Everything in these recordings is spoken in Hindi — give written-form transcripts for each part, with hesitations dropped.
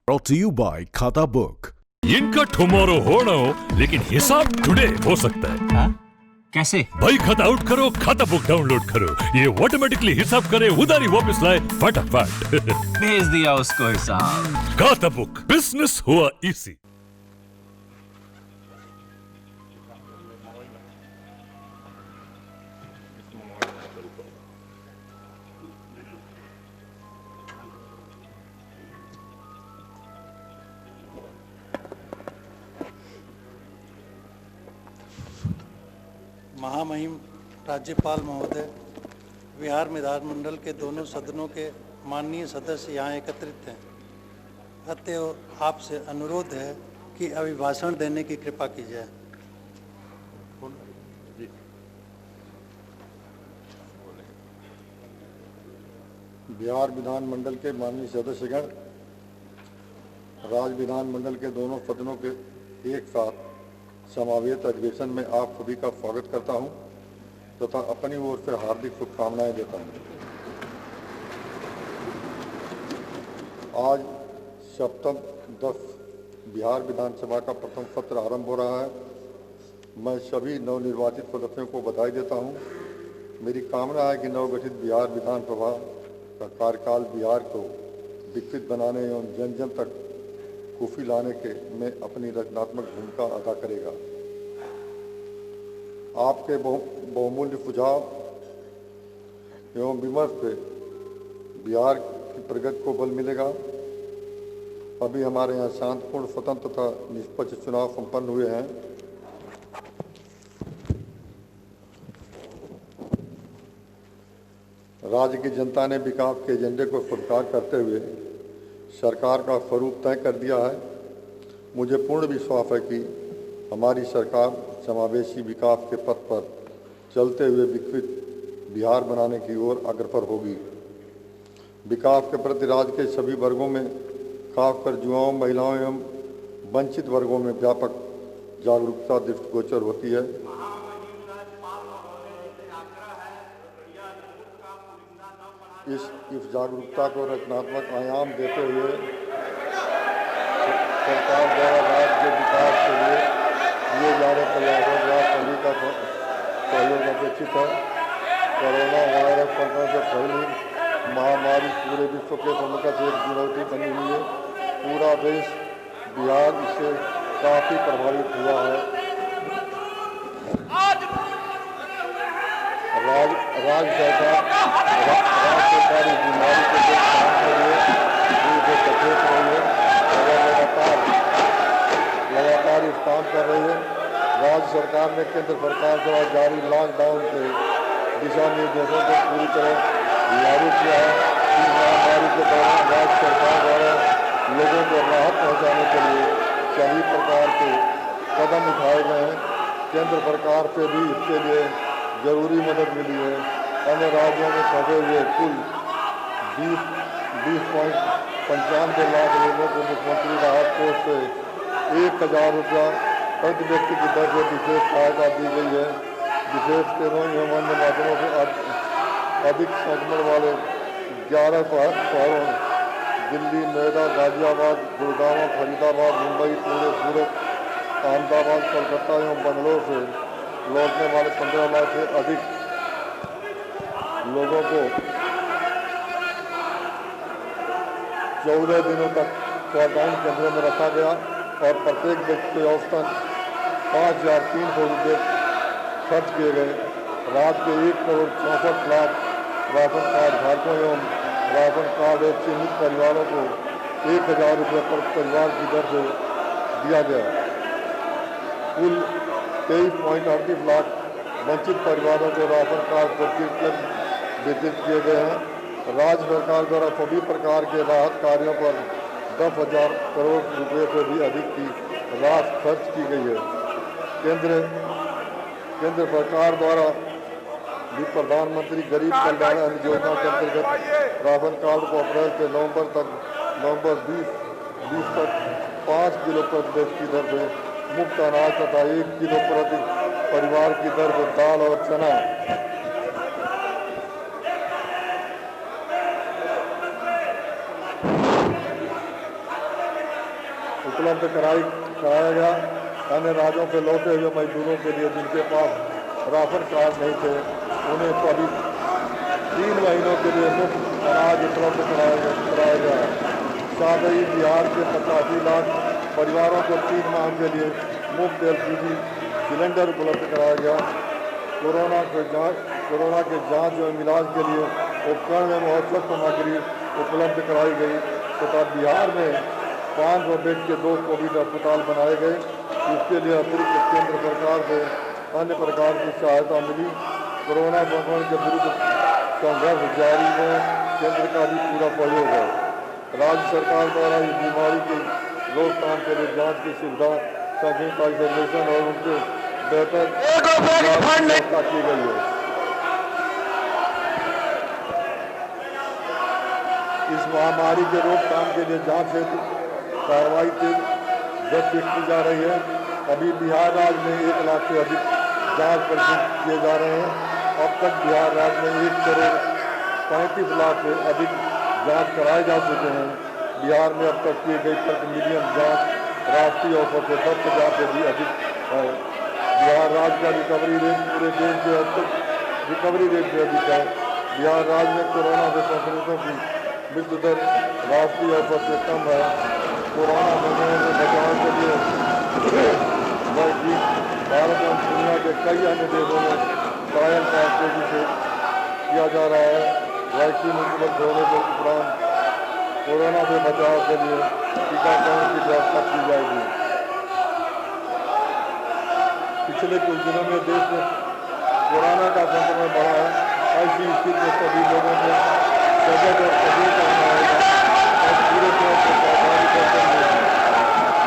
Brought to you by खाता बुक। इनका टुमारो होना हो लेकिन हिसाब टुडे हो सकता है। हाँ? कैसे? भाई खाता आउट करो, खाता बुक डाउनलोड करो, ये ऑटोमेटिकली हिसाब करे, उधारी वापस लाए फटाफट। भेज दिया उसको हिसाब। खाता बुक, बिजनेस हुआ इजी। महामहिम राज्यपाल महोदय, बिहार विधानमंडल के दोनों सदनों के माननीय सदस्य यहाँ एकत्रित हैं। अतएव आपसे अनुरोध है कि अभिभाषण देने की कृपा की जाए। बिहार विधानमंडल के माननीय सदस्यगण, राज्य विधानमंडल के दोनों सदनों के एक साथ समावेत अधिवेशन में आप सभी का स्वागत करता हूं तथा अपनी ओर से हार्दिक शुभकामनाएं देता हूं। आज सप्तम 10 बिहार विधानसभा का प्रथम सत्र आरंभ हो रहा है। मैं सभी नवनिर्वाचित सदस्यों को बधाई देता हूं। मेरी कामना है कि नवगठित बिहार विधानसभा का कार्यकाल बिहार को विकसित बनाने एवं जन जन तक खुशी लाने के में अपनी रचनात्मक भूमिका अदा करेगा। आपके बहुमूल्य सुझाव एवं विमर्श से बिहार की प्रगति को बल मिलेगा। अभी हमारे यहाँ शांतिपूर्ण, स्वतंत्र तथा निष्पक्ष चुनाव संपन्न हुए हैं। राज्य की जनता ने विकास के एजेंडे को स्वीकार करते हुए सरकार का स्वरूप तय कर दिया है। मुझे पूर्ण विश्वास है कि हमारी सरकार समावेशी विकास के पथ पर चलते हुए विकसित बिहार बनाने की ओर अग्रसर होगी। विकास के प्रति राज्य के सभी वर्गों में, खासकर युवाओं, महिलाओं एवं वंचित वर्गों में व्यापक जागरूकता दृष्टिगोचर होती है। इस जागरूकता को रचनात्मक आयाम देते हुए सरकार द्वारा राज्य के विकास के लिए किए जा रहे प्रयासों द्वारा सभी का सहयोग अपेक्षित है। कोरोना वायरस संक्रमण से फैली महामारी पूरे विश्व के सम्मुख एक चुनौती बनी हुई है। पूरा देश, बिहार इससे काफ़ी प्रभावित हुआ है। राज्य सरकार इस बीमारी को रोकथाम के लिए सचेत रही है और लगातार इस काम कर रही है। राज्य सरकार ने केंद्र सरकार द्वारा जारी लॉकडाउन के दिशा निर्देशों को पूरी तरह लागू किया है। इस महामारी के दौरान राज्य सरकार द्वारा लोगों को राहत पहुंचाने के लिए सभी प्रकार के कदम उठाए गए हैं। केंद्र सरकार से भी इसके लिए जरूरी मदद मिली है। अन्य राज्यों में फंसे हुए कुल 20.95 लाख लोगों को मुख्यमंत्री राहत कोष से 1,000 रुपया प्रति व्यक्ति की दर से विशेष सहायता दी गई है। विशेष ट्रेनों एवं अन्य माध्यमों से अधिक संक्रमण वाले 11 शहरों दिल्ली, नोएडा, गाजियाबाद, गुड़गांव, फरीदाबाद, मुंबई, पुणे, सूरत, अहमदाबाद, कोलकाता एवं बंगलोर से लौटने वाले 15 लाख से अधिक लोगों को 14 दिनों तक क्वारंटाइन केंद्रों में रखा गया और प्रत्येक व्यक्ति को औसतन 5,300 रुपये खर्च किए गए। राज्य के 1,64 लाख राशन कार्ड धारकों एवं राशन कार्ड और चिन्हित परिवारों को 1,000 रुपये प्रति परिवार की दर से दिया गया। कुल 23.38 लाख वंचित परिवारों को राशन कार्ड प्रति वितरित किए गए हैं। राज्य सरकार द्वारा सभी प्रकार के राहत कार्यों पर 10,000 करोड़ रुपये से भी अधिक की राशि खर्च की गई है। केंद्र सरकार द्वारा भी प्रधानमंत्री गरीब कल्याण अन्न योजना के अंतर्गत राशन कार्ड को अप्रैल से नवंबर 20 तक 5 किलो प्रति व्यक्ति की दर से मुफ्त अनाज तथा 1 किलो प्रति परिवार की दर से दाल और चना उपलब्ध कराया गया। अन्य राज्यों से लौटे हुए मजदूरों के लिए जिनके पास राशन कार्ड नहीं थे उन्हें कभी 3 महीनों के लिए मुफ्त अनाज उपलब्ध कराया गया। साथ ही बिहार के 85 लाख परिवारों को 3 माह के लिए मुफ्त LPG सिलेंडर उपलब्ध कराया गया। कोरोना के जांच एवं इलाज के लिए उपकरण एवं औषध सामग्री उपलब्ध कराई गई तथा बिहार में 500 बेड के 2 कोविड अस्पताल बनाए गए। इसके लिए अतिरिक्त केंद्र सरकार से अन्य प्रकार की सहायता मिली। कोरोना संक्रमण के विरुद्ध संघर्ष जारी है, केंद्र का भी पूरा सहयोग है। राज्य सरकार द्वारा इस बीमारी की रोकथाम के लिए जांच की सुविधा, संख्यिक आइसोलेशन और उनके बेहतर व्यवस्था की गई है। इस महामारी के रोकथाम के लिए जांच हेतु कार्रवाई तेज की जा रही है। अभी बिहार राज्य में 1 लाख से अधिक जांच परीक्षण किए जा रहे हैं। अब तक बिहार राज्य में 1 करोड़ 35 लाख से अधिक जांच कराए जा चुके हैं। बिहार में अब तक की गई प्रति मिलियन जांच राष्ट्रीय औसत से 10,000 से भी अधिक है। बिहार राज्य का रिकवरी रेट पूरे देश से अब तक रिकवरी रेट से अधिक है। बिहार राज्य में कोरोना से संक्रमितों की मृत्यु दर राष्ट्रीय औसत से कम है। कोरोना महामारी से बचाव के लिए भारत एवं दुनिया के कई अन्य देशों में ट्रायल का तेजी से किया जा रहा है। वैक्सीन उपलब्ध होने के उपरांत कोरोना से बचाव के लिए टीकाकरण की व्यवस्था की जाएगी। पिछले कुछ दिनों में देश में कोरोना का संक्रमण बढ़ा है। ऐसी स्थिति में सभी लोगों को सजग और सजग करना होगा और पूरे तौर पर सावधानी बरतनी होगी।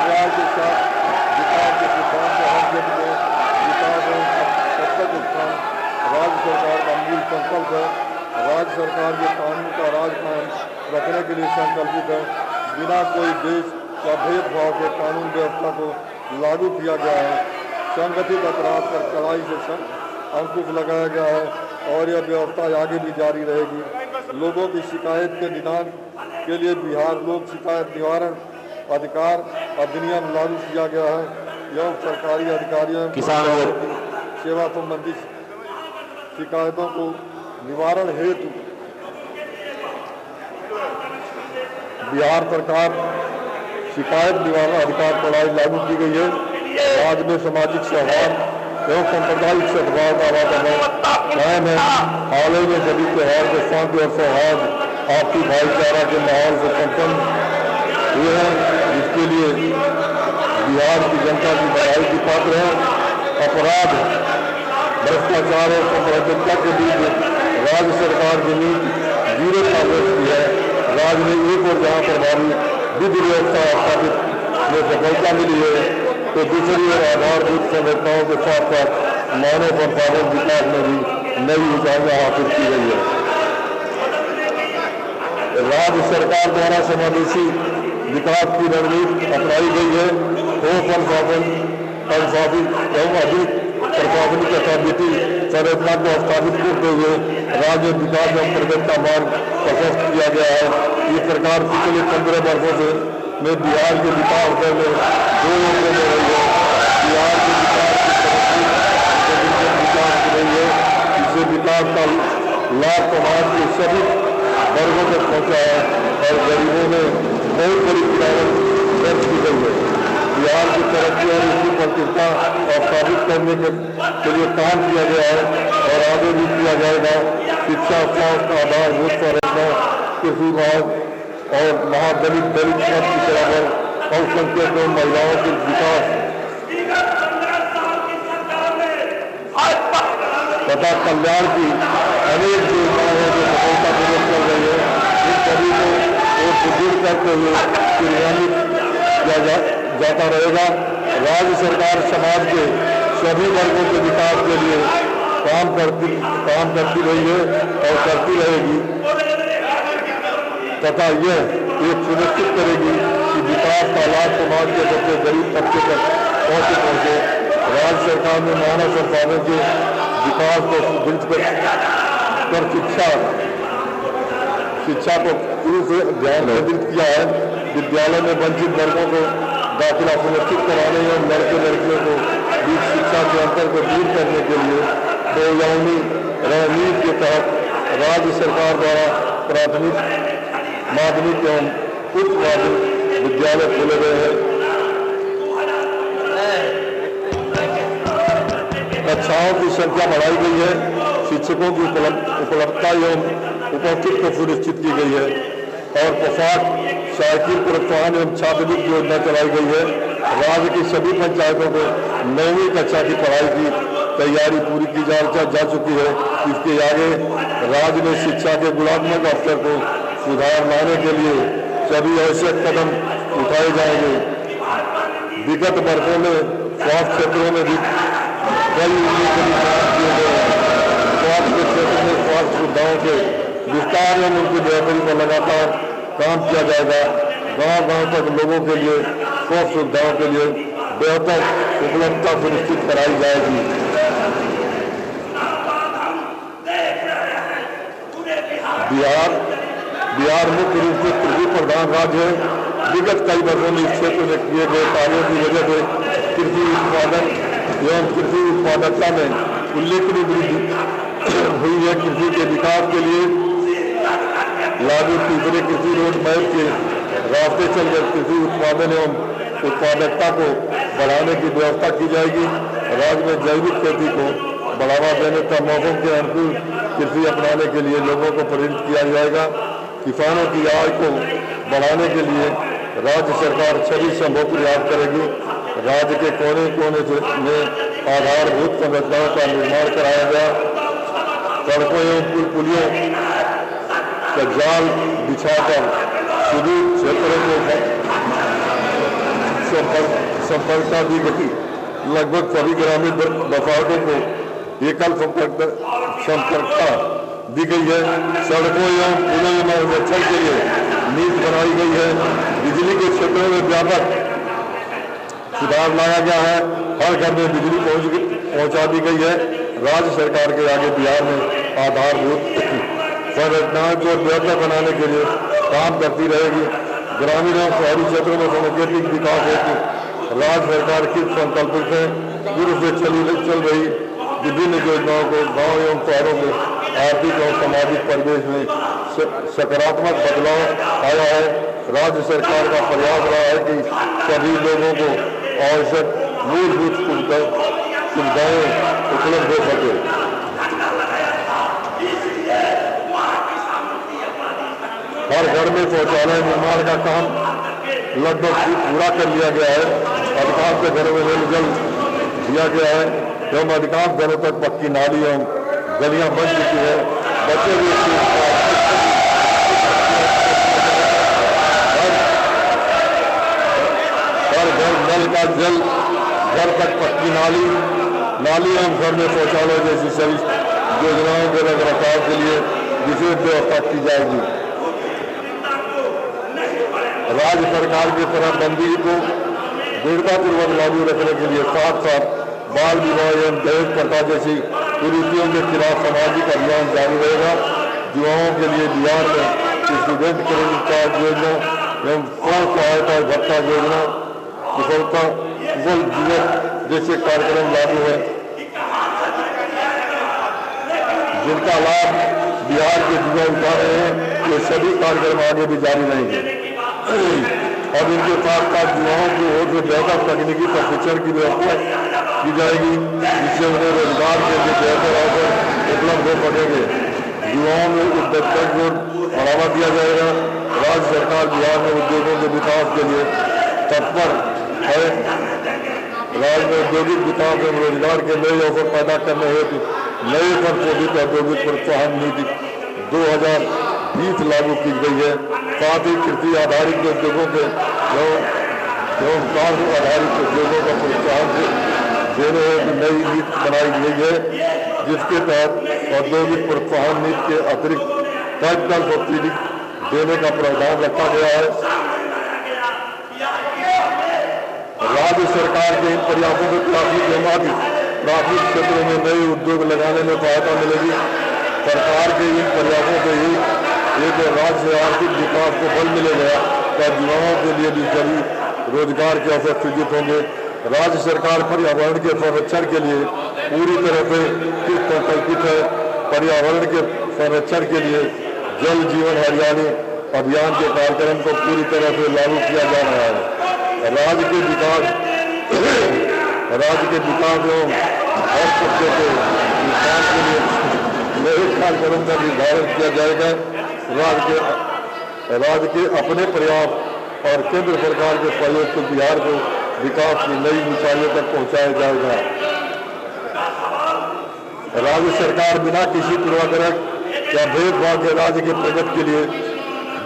न्याय के साथ विकास के सिद्धांत को हर जगह में विकास एवं सबतक उत्थान राज्य सरकार का मूल संकल्प है। राज्य सरकार के कानून का राज कायम रखने के लिए संकल्पित है। बिना कोई देश या भेदभाव के कानून व्यवस्था को लागू किया गया है। संगठित अपराध पर कड़ाई से अंकुश लगाया गया है और यह व्यवस्था आगे भी जारी रहेगी। लोगों की शिकायत के निदान के लिए बिहार लोक शिकायत निवारण अधिकार अधिनियम लागू किया गया है। यह सरकारी अधिकारियों किसानों सेवा संबंधी शिकायतों को निवारण हेतु बिहार सरकार शिकायत निवारण अधिकार प्रणाली लागू की गई है। राज्य में सामाजिक सौहार्द एवं सांप्रदायिक सद्भाव का वातावरण कायम है। हाल ही में सभी त्योहार के शांति और सौहार्द आपसी भाईचारा के माहौल से संपन्न हुए हैं, जिसके लिए बिहार की जनता की बधाई की पात्र है। अपराध, भ्रष्टाचार और सांप्रदायिकता के बीच राज्य सरकार की नीति जीरो टॉलरेंस की है। राज्य में एक और जहाँ प्रभावी विधि व्यवस्था स्थापित में सफलता मिली है, तो दूसरी ओर आधारभूत संरचनाओं के साथ साथ मानव संसाधन विकास में भी नई ऊंचाइयां हासिल की गई है। राज्य सरकार द्वारा समावेशी विकास की रणनीति अपनाई गई है। अनुशासित एवं अधिक प्रशासनिक तथा वित्तीय संरचना को स्थापित करते हुए राज्य विकास एवं प्रगति का मार्ग प्रशस्त किया गया है। इस प्रकार पिछले 15 वर्षों से में बिहार के विकास दर में 2 अंकों में रही है। बिहार के विकास की रही है। इससे विकास का लाभ समाज के सभी वर्गों तक पहुंचा है और गरीबों में बहुत बड़ी गिरावट दर्ज की गई है। बिहार की तरक्की और इसकी प्रतिष्ठा स्थापित करने के लिए काम किया गया है और आगे भी किया जाएगा। शिक्षा, स्वास्थ्य, आधारभूत संरचना, कृषि विभाग और महादलित दलित मत की बराबर अल्पसंख्यक एवं महिलाओं के विकास तथा कल्याण की अनेक योजनाएं हैं जो सफलतापूर्वक चल रही है। इन सभी को और सुदृढ़ करते हुए क्रियान्वित किया जाता रहेगा। राज्य सरकार समाज के सभी वर्गों के विकास के लिए काम करती रही है और करती रहेगी तथा यह एक सुनिश्चित करेगी कि विकास का लाभ समाज के सबसे गरीब तबके तक पहुंचे। राज्य सरकार ने मानव संसाधन के विकास को सुदृढ़ कर शिक्षा को शुरू से ध्यान केंद्रित किया है। विद्यालय में वंचित वर्गों को दाखिला सुनिश्चित कराने एवं लड़के लड़कियों को बीच शिक्षा के अंतर को दूर करने के लिए बहुआयामी रणनीति के तहत राज्य सरकार द्वारा प्राथमिक, माध्यमिक एवं उच्च माध्यमिक विद्यालय खोले गए हैं। कक्षाओं की संख्या बढ़ाई गई है। शिक्षकों की उपलब्धता एवं उपस्थिति को सुनिश्चित की गई है और पोशाक, साइकिल प्रोत्साहन एवं छात्रवृत्ति योजना चलाई गई है। राज्य की सभी पंचायतों को 9वीं कक्षा की पढ़ाई की तैयारी पूरी की जा चुकी है। इसके आगे राज्य में शिक्षा के गुणात्मक स्तर को सुधार लाने के लिए सभी आवश्यक कदम उठाए जाएंगे। विगत वर्षों में स्वास्थ्य क्षेत्रों में भी कई उल्लेखनीय काम किए गए हैं। स्वास्थ्य के क्षेत्र में स्वास्थ्य सुविधाओं के विस्तार एवं उनकी बेहतरी पर लगातार काम किया जाएगा। गांव-गांव तक लोगों के लिए स्वास्थ्य सुविधाओं के लिए बेहतर उपलब्धता सुनिश्चित कराई जाएगी। बिहार मुख्य रूप से कृषि प्रधान राज्य है। विगत कई वर्षों में इस क्षेत्र में किए गए कार्यों की वजह से कृषि उत्पादन एवं कृषि उत्पादकता में उल्लेखनीय वृद्धि हुई है। कृषि के विकास के लिए लागू तीसरे कृषि रोड मैप के रास्ते चलकर कृषि उत्पादन एवं उत्पादकता को बढ़ाने की व्यवस्था की जाएगी। राज्य में जैविक खेती को बढ़ावा देने का मौसम के अनुकूल कृषि अपनाने के लिए लोगों को प्रेरित किया जाएगा। किसानों की आय को बढ़ाने के लिए राज्य सरकार सभी संभव प्रयास करेगी। राज्य के कोने कोने में आधारभूत संरचनाओं का निर्माण कराया गया। सड़कों एवं पुलियों का जाल बिछाकर सुदूर क्षेत्रों को संपर्कता दी गई। लगभग सभी ग्रामीण बसाहतों को एकल संपर्कता दी गई है। सड़कों एवं पुलों में संरक्षण के लिए नीति बनाई गई है। बिजली के क्षेत्रों में व्यापक सुधार लाया गया है। हर घर में बिजली पहुंचा दी गई है। राज्य सरकार के आगे बिहार में आधारभूत संरचनाओं को बेहतर बनाने के लिए काम करती रहेगी। ग्रामीण एवं शहरी क्षेत्रों में सांकेतिक विकास हेतु राज्य सरकार की संकल्पित है। पूर्व से चल रही विभिन्न योजनाओं को गांव एवं शहरों में आर्थिक और सामाजिक परिवेश में सकारात्मक बदलाव आया है। राज्य सरकार का प्रयास रहा है कि सभी लोगों को आवश्यक मूलभूत सुविधाएं उपलब्ध हो सके। हर घर में शौचालय निर्माण का काम लगभग पूरा कर लिया गया है। अधिकांश के घरों में नल जल दिया गया है एवं अधिकांश घरों तक पक्की नाली एवं गलियां बन चुकी है। बचे हुए हर घर नल का जल, घर तक पक्की नाली एवं घर में शौचालय जैसी सभी योजनाओं के रखरखाव के लिए विशेष व्यवस्था की जाएगी। राज्य सरकार की शराबबंदी को दृढ़तापूर्वक लागू रखने के लिए साथ साथ बाल विवाह एवं दहेज प्रथा जैसी कुरीतियों के खिलाफ सामाजिक अभियान जारी रहेगा। युवाओं के लिए बिहार में स्टूडेंट क्रेडिट कार्ड योजना एवं स्व सहायता भत्ता योजना, कुशल दिवस जैसे कार्यक्रम लागू है, जिनका लाभ बिहार के युवा उठा रहे हैं। ये सभी कार्यक्रम आगे भी जारी रहेंगे। अब इनके साथ साथ युवाओं की ओर से बेहतर तकनीकी प्रशिक्षण की व्यवस्था की जाएगी, जिससे उन्हें रोजगार के लिए बेहतर अवसर उपलब्ध हो सकेंगे। युवाओं में उद्योगता को बढ़ावा दिया जाएगा। राज्य सरकार बिहार में उद्योगों के विकास के लिए तत्पर है। राज्य में औद्योगिक विकास एवं रोजगार के नए अवसर पैदा करने हेतु नए संशोधित औद्योगिक प्रोत्साहन नीति 2020 लागू की गई है। साथ ही कृषि आधारित उद्योगों के एवं कार्य आधारित उद्योगों का प्रोत्साहन देने हेतु नई नीति बनाई गई है, जिसके तहत औद्योगिक प्रोत्साहन नीति के अतिरिक्त कैपिटल सब्सिडी देने का प्रावधान रखा गया है। राज्य सरकार के इन प्रयासों से प्राथमिक क्षेत्रों में नए उद्योग लगाने में सहायता मिलेगी। सरकार के इन प्रयासों से एक राज्य से आर्थिक विकास को बल मिलेगा और युवाओं के लिए भी सभी रोजगार के अवसर सृजित होंगे। राज्य सरकार पर्यावरण के संरक्षण के लिए पूरी तरह से संकल्पित है। पर्यावरण के संरक्षण के लिए जल जीवन हरियाली अभियान के कार्यक्रम को पूरी तरह से लागू किया जा रहा है। राज्य के विकास एवं हर क्षेत्र के विकास के लिए नए कार्यक्रम का निर्धारण किया जाएगा। राज्य के अपने प्रयास और केंद्र सरकार के सहयोग से बिहार को विकास की नई ऊंचाइयों तक पहुंचाया जाएगा। राज्य सरकार बिना किसी पूर्वाग्रह या भेदभाव के राज्य के प्रगति के लिए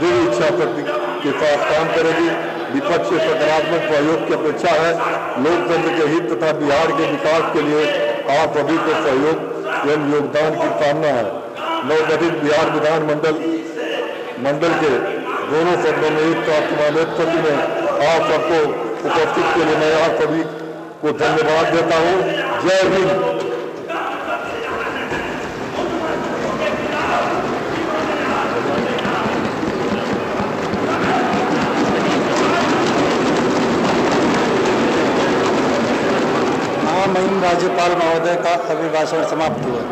दृढ़ इच्छा शक्ति के साथ काम करेगी। विपक्ष से सकारात्मक सहयोग की अपेक्षा है। लोकतंत्र के हित तथा बिहार के विकास के लिए आप सभी को सहयोग एवं योगदान की कामना है। नवगठित बिहार विधान मंडल के दोनों सदनों में एक साथ समावेश में आप सबको उपस्थित के लिए मैं आप सभी को धन्यवाद देता हूँ। जय हिंद। महामहिम राज्यपाल महोदय का अभिभाषण समाप्त हुआ।